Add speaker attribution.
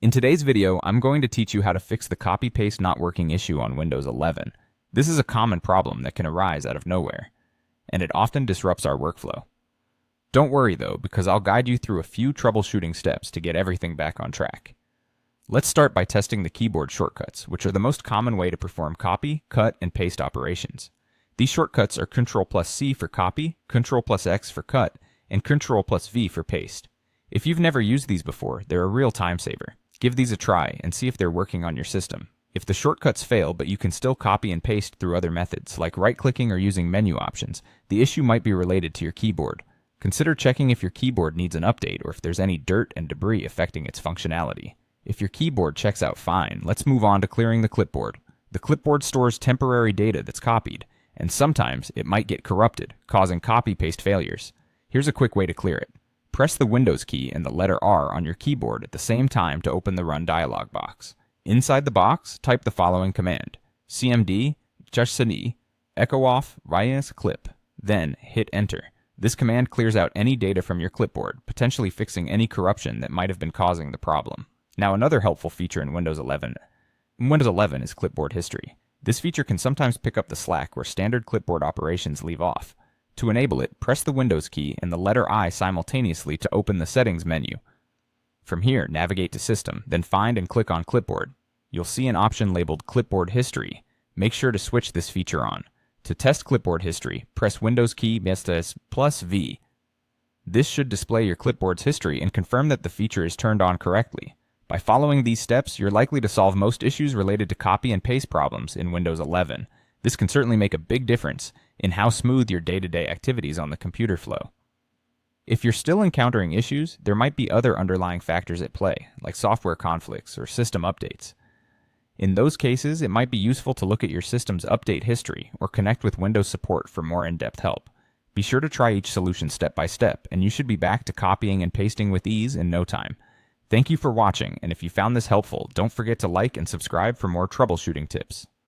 Speaker 1: In today's video, I'm going to teach you how to fix the copy-paste not working issue on Windows 11. This is a common problem that can arise out of nowhere, and it often disrupts our workflow. Don't worry though, because I'll guide you through a few troubleshooting steps to get everything back on track. Let's start by testing the keyboard shortcuts, which are the most common way to perform copy, cut, and paste operations. These shortcuts are Ctrl+C for copy, Ctrl+X for cut, and Ctrl+V for paste. If you've never used these before, they're a real time saver. Give these a try and see if they're working on your system. If the shortcuts fail but you can still copy and paste through other methods, like right-clicking or using menu options, the issue might be related to your keyboard. Consider checking if your keyboard needs an update or if there's any dirt and debris affecting its functionality. If your keyboard checks out fine, let's move on to clearing the clipboard. The clipboard stores temporary data that's copied, and sometimes it might get corrupted, causing copy-paste failures. Here's a quick way to clear it. Press the Windows key and the letter R on your keyboard at the same time to open the Run dialog box. Inside the box, type the following command: cmd -, echo off clip, then hit enter. This command clears out any data from your clipboard, potentially fixing any corruption that might have been causing the problem. Now, another helpful feature in Windows 11 is clipboard history. This feature can sometimes pick up the slack where standard clipboard operations leave off. To enable it, press the Windows key and the letter I simultaneously to open the Settings menu. From here, navigate to System, then find and click on Clipboard. You'll see an option labeled Clipboard History. Make sure to switch this feature on. To test clipboard history, press Windows key +V. This should display your clipboard's history and confirm that the feature is turned on correctly. By following these steps, you're likely to solve most issues related to copy and paste problems in Windows 11. This can certainly make a big difference in how smooth your day-to-day activities on the computer flow. If you're still encountering issues, there might be other underlying factors at play, like software conflicts or system updates. In those cases, it might be useful to look at your system's update history or connect with Windows support for more in-depth help. Be sure to try each solution step by step, and you should be back to copying and pasting with ease in no time. Thank you for watching, and if you found this helpful, don't forget to like and subscribe for more troubleshooting tips.